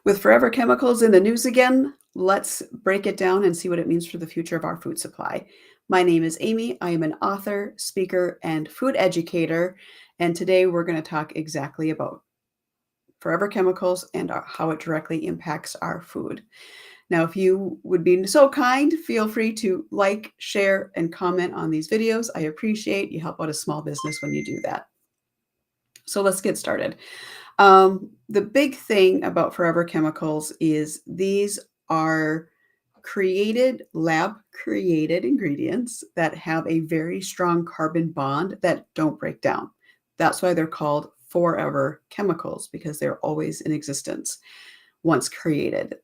With forever chemicals in the news again, let's break it down and see what it means for the future of our food supply. My name is Amy. I am an author, speaker, and food educator. And today we're going to talk exactly about forever chemicals and how it directly impacts our food. Now, if you would be so kind, feel free to like, share, and comment on these videos. I appreciate you help out a small business when you do that. So let's get started. The big thing about forever chemicals is these are lab created ingredients that have a very strong carbon bond that don't break down. That's why they're called forever chemicals, because they're always in existence once created.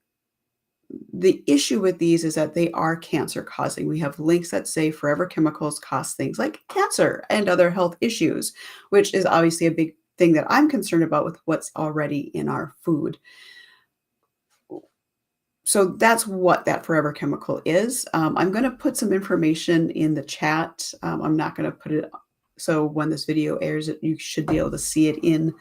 The issue with these is that they are cancer causing. We have links that say forever chemicals cause things like cancer and other health issues, which is obviously a big thing that I'm concerned about with what's already in our food. So that's what that forever chemical is. I'm going to put some information in the chat. I'm not going to put it so when this video airs, you should be able to see it in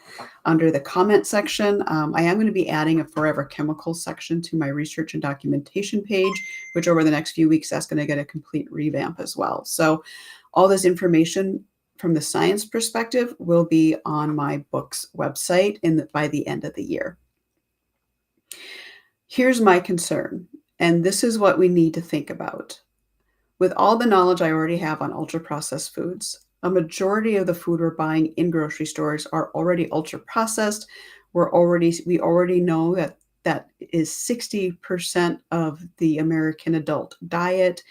under the comment section. I am going to be adding a forever chemical section to my research and documentation page, which over the next few weeks, that's going to get a complete revamp as well. So all this information from the science perspective will be on my book's website by the end of the year. Here's my concern, and this is what we need to think about. With all the knowledge I already have on ultra-processed foods, a majority of the food we're buying in grocery stores are already ultra-processed. We already know that is 60% of the American adult diet.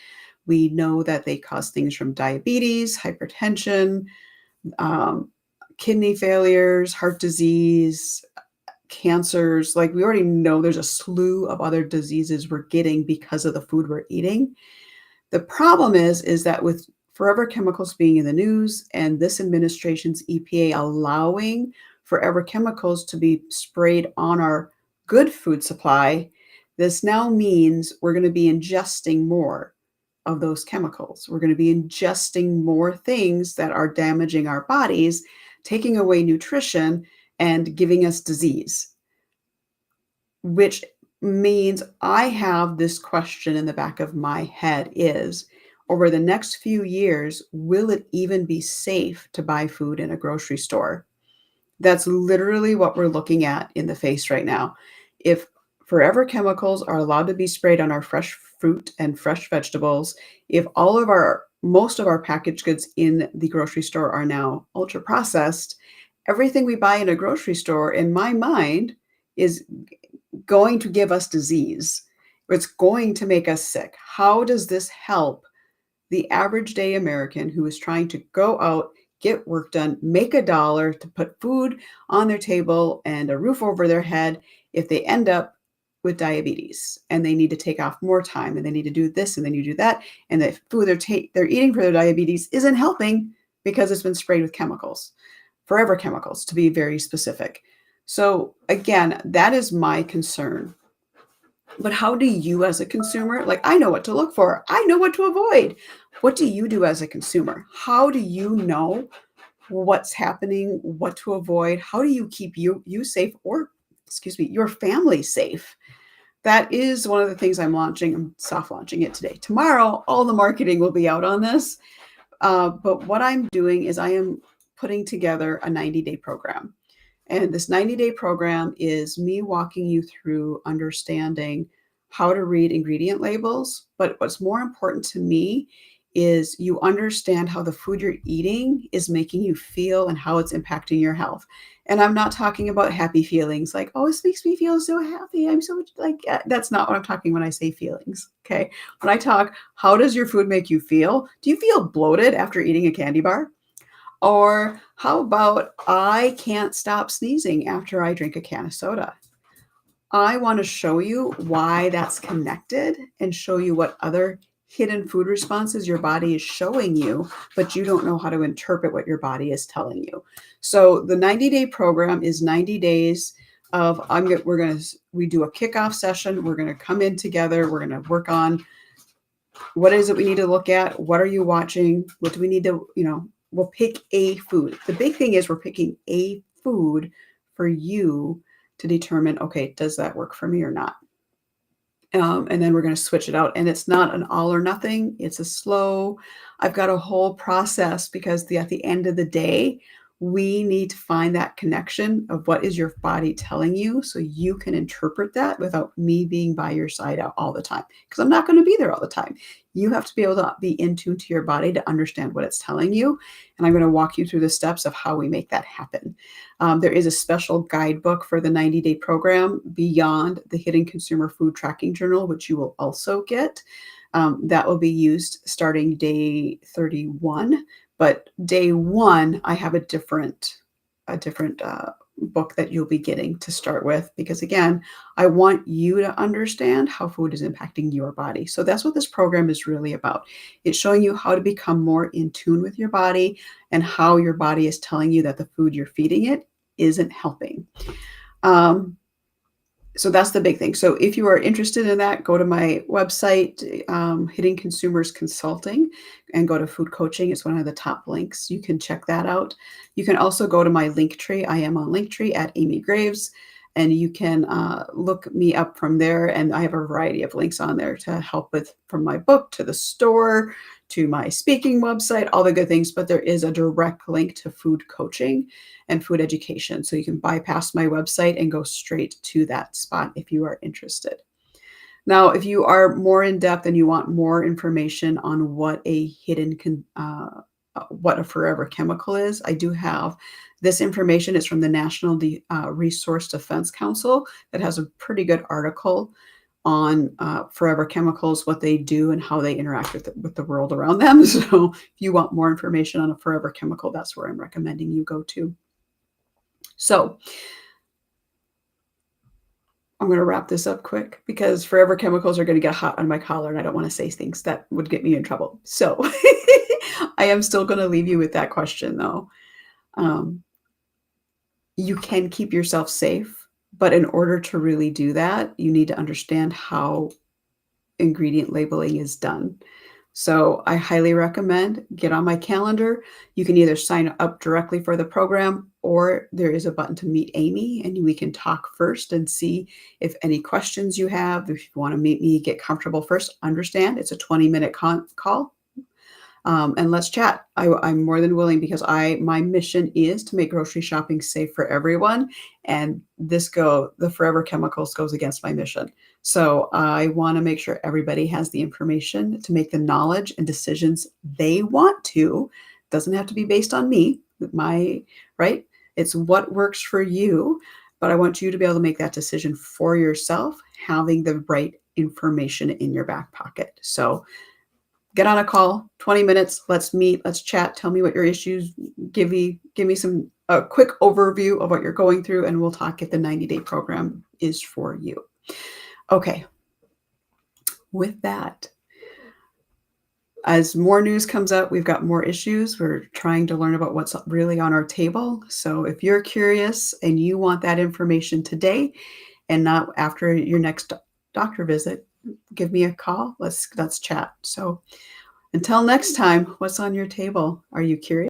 We know that they cause things from diabetes, hypertension, kidney failures, heart disease, cancers. Like, we already know there's a slew of other diseases we're getting because of the food we're eating. The problem is that with forever chemicals being in the news and this administration's EPA allowing forever chemicals to be sprayed on our good food supply, this now means we're going to be ingesting more of those chemicals. We're going to be ingesting more things that are damaging our bodies, taking away nutrition, and giving us disease, which means I have this question in the back of my head is, over the next few years, will it even be safe to buy food in a grocery store? That's literally what we're looking at in the face right now. If forever chemicals are allowed to be sprayed on our fresh fruit and fresh vegetables, if most of our packaged goods in the grocery store are now ultra processed, everything we buy in a grocery store, in my mind, is going to give us disease. It's going to make us sick. How does this help the average day American who is trying to go out, get work done, make $1 to put food on their table and a roof over their head, if they end up with diabetes and they need to take off more time and they need to do this and then you do that, and the food they're eating for their diabetes isn't helping because it's been sprayed with chemicals, forever chemicals to be very specific. So again, that is my concern. But how do you as a consumer, like, I know what to look for. I know what to avoid. What do you do as a consumer? How do you know what's happening, what to avoid? How do you keep you safe, or your family safe? That is one of the things I'm launching. I'm soft launching it today. Tomorrow, all the marketing will be out on this. But what I'm doing is I am putting together a 90-day program. And this 90-day program is me walking you through understanding how to read ingredient labels. But what's more important to me is you understand how the food you're eating is making you feel and how it's impacting your health. And I'm not talking about happy feelings like, oh, this makes me feel so happy. I'm so like, that's not what I'm talking when I say feelings. Okay. When I talk, how does your food make you feel? Do you feel bloated after eating a candy bar? Or how about I can't stop sneezing after I drink a can of soda? I want to show you why that's connected and show you what other hidden food responses your body is showing you, but you don't know how to interpret what your body is telling you. So the 90-day program is 90 days of, we do a kickoff session. We're going to come in together. We're going to work on what is it we need to look at? What are you watching? What do we need to, we'll pick a food. The big thing is we're picking a food for you to determine, okay, does that work for me or not? And then we're going to switch it out. And it's not an all or nothing. It's a slow. I've got a whole process because at the end of the day, we need to find that connection of what is your body telling you so you can interpret that without me being by your side all the time. Because I'm not going to be there all the time. You have to be able to be in tune to your body to understand what it's telling you. And I'm going to walk you through the steps of how we make that happen. There is a special guidebook for the 90-day program beyond the Hidden Consumer Food Tracking Journal, which you will also get. That will be used starting day 31. But day one, I have a different book that you'll be getting to start with because again, I want you to understand how food is impacting your body. So that's what this program is really about. It's showing you how to become more in tune with your body and how your body is telling you that the food you're feeding it isn't helping. Um, so that's the big thing. So if you are interested in that, go to my website, Hidden Consumers Consulting, and go to food coaching. It's one of the top links. You can check that out. You can also go to my Linktree. I am on Linktree at Amy Graves, and you can look me up from there. And I have a variety of links on there to help with from my book to the store to my speaking website, all the good things. But there is a direct link to food coaching and food education. So you can bypass my website and go straight to that spot if you are interested. Now, if you are more in depth and you want more information on what what a forever chemical is, I do have this information. It's from the National Resource Defense Council that has a pretty good article on forever chemicals, what they do and how they interact with the world around them. So if you want more information on a forever chemical, that's where I'm recommending you go to. So I'm going to wrap this up quick because forever chemicals are going to get hot on my collar and I don't want to say things that would get me in trouble. So I am still going to leave you with that question though. Um, you can keep yourself safe, but in order to really do that, you need to understand how ingredient labeling is done. So I highly recommend get on my calendar. You can either sign up directly for the program or there is a button to meet Amy and we can talk first and see if any questions you have. If you want to meet me, get comfortable first, understand it's a 20-minute call. And let's chat. I'm more than willing because my mission is to make grocery shopping safe for everyone. And the forever chemicals goes against my mission. So I want to make sure everybody has the information to make the knowledge and decisions they want to. Doesn't have to be based on me, right? It's what works for you. But I want you to be able to make that decision for yourself, having the right information in your back pocket. So get on a call, 20 minutes, let's meet, let's chat, tell me what your issues, give me a quick overview of what you're going through, and we'll talk if the 90-day program is for you. Okay. With that, as more news comes out, we've got more issues. We're trying to learn about what's really on our table. So if you're curious and you want that information today and not after your next doctor visit, give me a call. Let's chat. So until next time, what's on your table? Are you curious?